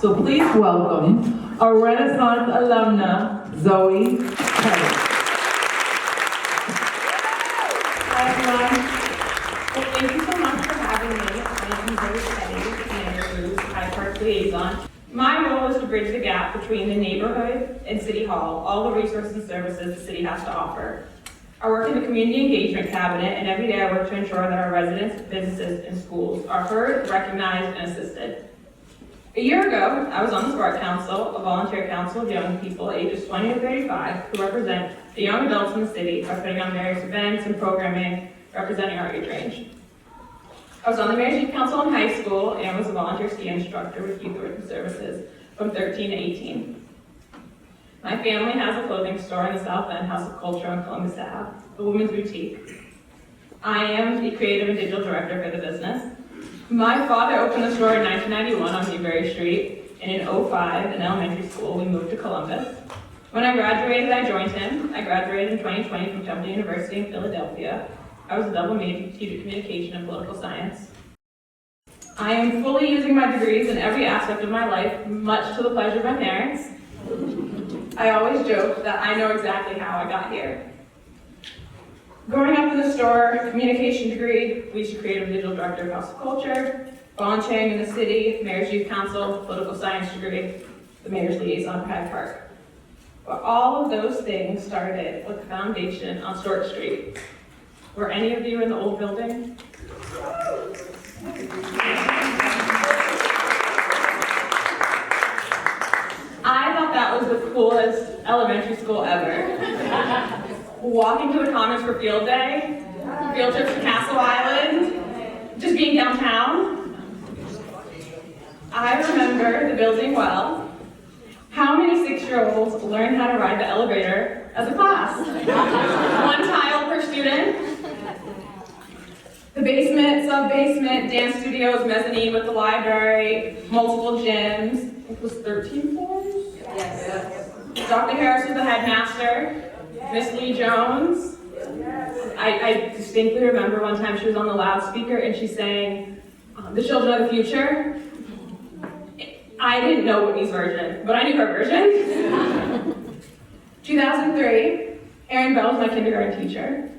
So please welcome our Renaissance alumna, Zoë Petty. Hi everyone. Well, thank you so much for having me. I'm Zoë Petty, and Hyde Park Liaison. My role is to bridge the gap between the neighborhood and City Hall, all the resources and services the city has to offer. I work in the Community Engagement Cabinet, and every day I work to ensure that our residents, businesses, and schools are heard, recognized, and assisted. A year ago, I was on the SPARK Council, a volunteer council of young people ages 20 to 35 who represent the young adults in the city by putting on various events and programming representing our age range. I was on the Mayor's Youth Council in high school and was a volunteer ski instructor with Youth Working Services from 13 to 18. My family has a clothing store in the South End House of Culture on Columbus Ave, a women's boutique. I am the creative and digital director for the business. My father opened the store in 1991 on Newberry Street, and in 2005, in elementary school, we moved to Columbus. When I graduated, I joined him. I graduated in 2020 from Temple University in Philadelphia. I was a double major in strategic communication and political science. I am fully using my degrees in every aspect of my life, much to the pleasure of my parents. I always joke that I know exactly how I got here. Growing up in the store, communication degree, leadership creative digital director of House of Culture, volunteering in the city, Mayor's Youth Council, political science degree, the Mayor's Liaison for Hyde Park. But all of those things started with the foundation on Stewart Street. Were any of you in the old building? I thought that was the coolest elementary school ever. Walking to the Commons for field day, field trips to Castle Island, just being downtown. I remember the building well. How many 6-year-olds learned how to ride the elevator as a class? 1 child per student. The basement, sub-basement, dance studios, mezzanine with the library, multiple gyms. It was 13 floors? Yes. Dr. Harris was the headmaster. Miss Lee Jones. I distinctly remember one time she was on the loudspeaker and she sang The Children of the Future. I didn't know Whitney's version, but I knew her version. 2003, Erin Bell was my kindergarten teacher.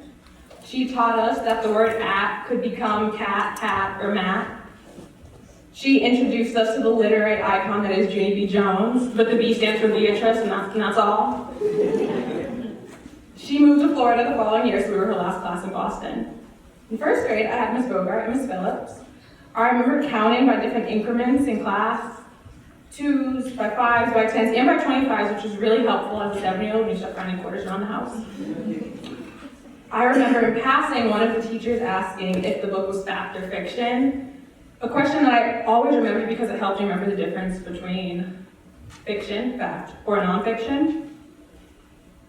She taught us that the word at could become cat, hat, or mat. She introduced us to the literary icon that is Junie B. Jones, but the B stands for Beatrice, and that's all. She moved to Florida the following year, so we were her last class in Boston. In first grade, I had Miss Bogart and Miss Phillips. I remember counting by different increments in class, 2s, by 5s, by 10s, and by 25s, which was really helpful as a 7-year-old when you start finding quarters around the house. I remember in passing, one of the teachers asking if the book was fact or fiction, a question that I always remember because it helped me remember the difference between fiction, fact, or nonfiction.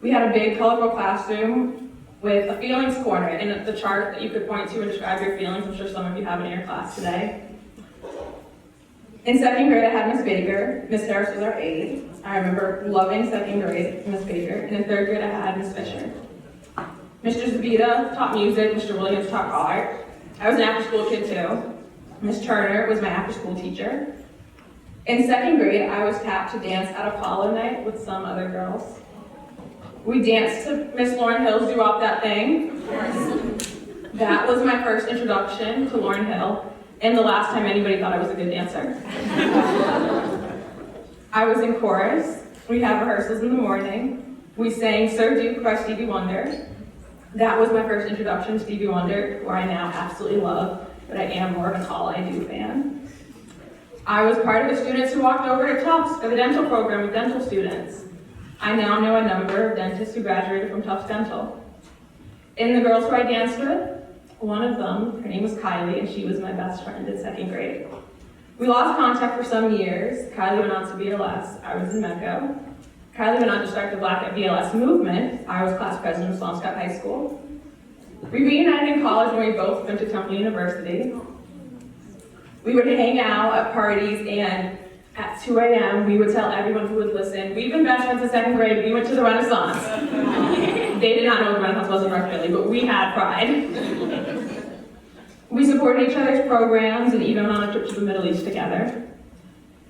We had a big, colorful classroom with a feelings corner and the chart that you could point to and describe your feelings. I'm sure some of you have it in your class today. In 2nd grade, I had Miss Baker. Miss Harris was our aide. I remember loving 2nd grade, Miss Baker. And in 3rd grade, I had Miss Fisher. Mr. Zabita taught music. Mr. Williams taught art. I was an after-school kid too. Miss Turner was my after-school teacher. In 2nd grade, I was tapped to dance at Apollo night with some other girls. We danced to Miss Lauryn Hill's Do Wop That Thing. That was my first introduction to Lauryn Hill, and the last time anybody thought I was a good dancer. I was in chorus. We had rehearsals in the morning. We sang Sir Duke by Stevie Wonder. That was my first introduction to Stevie Wonder, who I now absolutely love, but I am more of an All I Do fan. I was part of the students who walked over to Tufts for the dental program with dental students. I now know a number of dentists who graduated from Tufts Dental. In the girls who I danced with, one of them, her name was Kylie, and she was my best friend in 2nd grade. We lost contact for some years. Kylie went on to BLS. I was in MECO. Kylie went on to start the Black at BLS movement. I was class president of Swampscott High School. We reunited in college when we both went to Temple University. We would hang out at parties, and at 2 a.m., we would tell everyone who would listen, we've been best friends in 2nd grade, we went to the Renaissance. They did not know what the Renaissance was in North Philly, but we had pride. We supported each other's programs and even went on a trip to the Middle East together.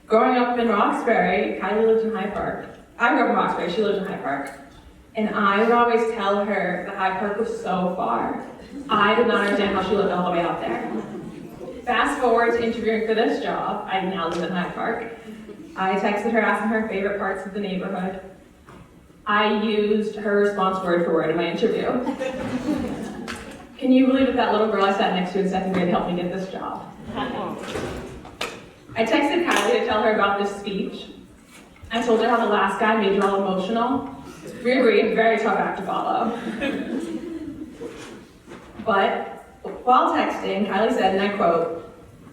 Growing up in Roxbury, Kylie lived in Hyde Park. I grew up in Roxbury, she lived in Hyde Park. And I would always tell her that Hyde Park was so far. I did not understand how she lived all the way out there. Fast forward to interviewing for this job, I now live in Hyde Park. I texted her asking her favorite parts of the neighborhood. I used her response word for word in my interview. Can you believe that little girl I sat next to in second grade helped me get this job? I texted Kylie to tell her about this speech. I told her how the last guy made you all emotional. We agreed, very tough act to follow. But while texting, Kylie said, and I quote,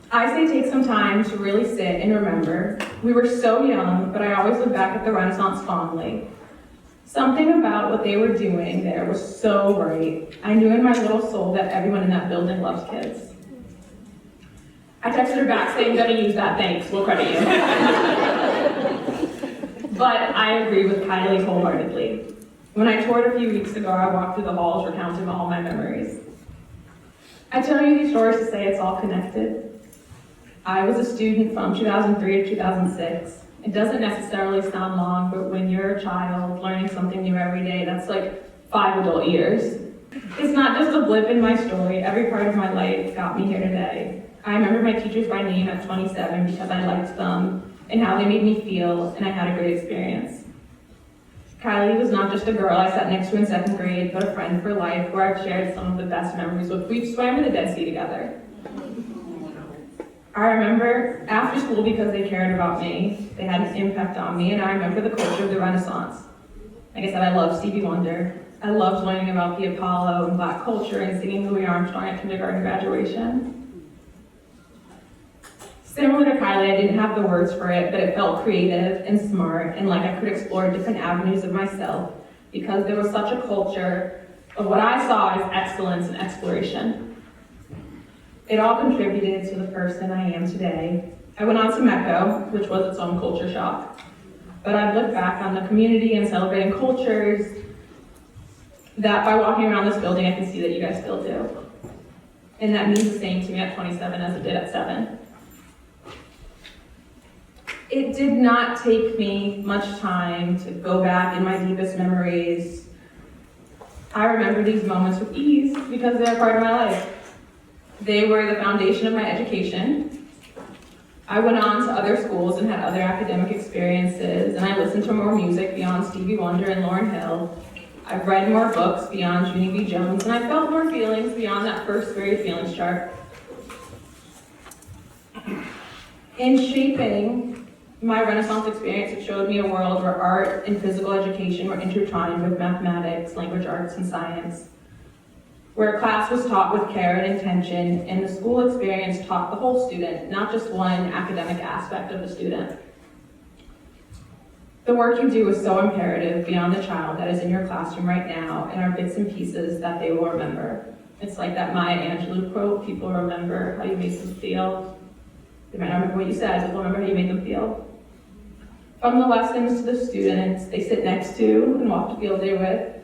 "I say take some time to really sit and remember. We were so young, but I always look back at the Renaissance fondly. Something about what they were doing there was so right. I knew in my little soul that everyone in that building loves kids." I texted her back saying, "Gonna use that, thanks, we'll credit you." But I agree with Kylie wholeheartedly. When I toured a few weeks ago, I walked through the halls recounting all my memories. I tell you these stories to say it's all connected. I was a student from 2003 to 2006. It doesn't necessarily sound long, but when you're a child learning something new every day, that's like 5 adult years. It's not just a blip in my story. Every part of my life got me here today. I remember my teachers by name at 27 because I liked them and how they made me feel, and I had a great experience. Kylie was not just a girl I sat next to in second grade, but a friend for life where I've shared some of the best memories with. We've swam in the Dead Sea together. I remember after school because they cared about me, they had an impact on me, and I remember the culture of the Renaissance. Like I said, I loved Stevie Wonder. I loved learning about the Apollo and Black culture and singing Louis Armstrong at kindergarten graduation. Similar to Kylie, I didn't have the words for it, but it felt creative and smart and like I could explore different avenues of myself because there was such a culture of what I saw as excellence and exploration. It all contributed to the person I am today. I went on to MECO, which was its own culture shock, but I've looked back on the community and celebrating cultures that by walking around this building, I can see that you guys still do. And that means the same to me at 27 as it did at 7. It did not take me much time to go back in my deepest memories. I remember these moments with ease because they're a part of my life. They were the foundation of my education. I went on to other schools and had other academic experiences, and I listened to more music beyond Stevie Wonder and Lauryn Hill. I've read more books beyond Junie B. Jones, and I felt more feelings beyond that first grade feelings chart. In shaping my Renaissance experience, it showed me a world where art and physical education were intertwined with mathematics, language arts, and science, where class was taught with care and intention, and the school experience taught the whole student, not just one academic aspect of the student. The work you do is so imperative beyond the child that is in your classroom right now and are bits and pieces that they will remember. It's like that Maya Angelou quote, people remember how you make them feel. They might not remember what you said, but they'll remember how you made them feel. From the lessons to the students they sit next to and walk the field day with,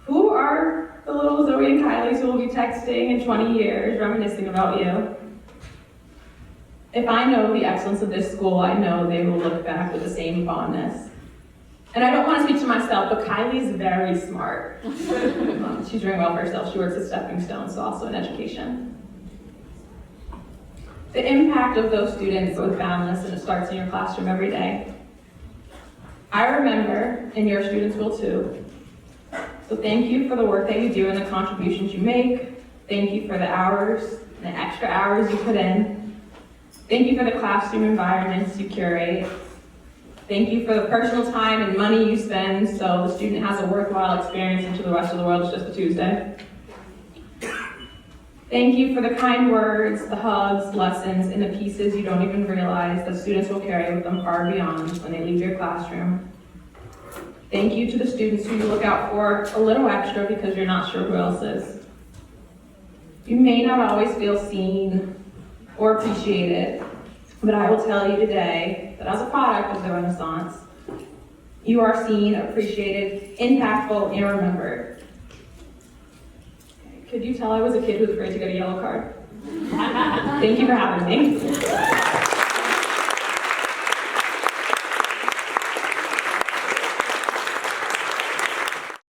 who are the little Zoe and Kylies who will be texting in 20 years, reminiscing about you? If I know the excellence of this school, I know they will look back with the same fondness. And I don't want to speak to myself, but Kylie's very smart. She's doing well for herself. She works at Stepping Stone, so also in education. The impact of those students is boundless, and it starts in your classroom every day. I remember, and your students will too. So thank you for the work that you do and the contributions you make. Thank you for the hours and the extra hours you put in. Thank you for the classroom environments you curate. Thank you for the personal time and money you spend so the student has a worthwhile experience into the rest of the world. It's just a Tuesday. Thank you for the kind words, the hugs, lessons, and the pieces you don't even realize that students will carry with them far beyond when they leave your classroom. Thank you to the students who you look out for a little extra because you're not sure who else is. You may not always feel seen or appreciated, but I will tell you today that as a product of the Renaissance, you are seen, appreciated, impactful, and remembered. Could you tell I was a kid who was afraid to get a yellow card? Thank you for having me.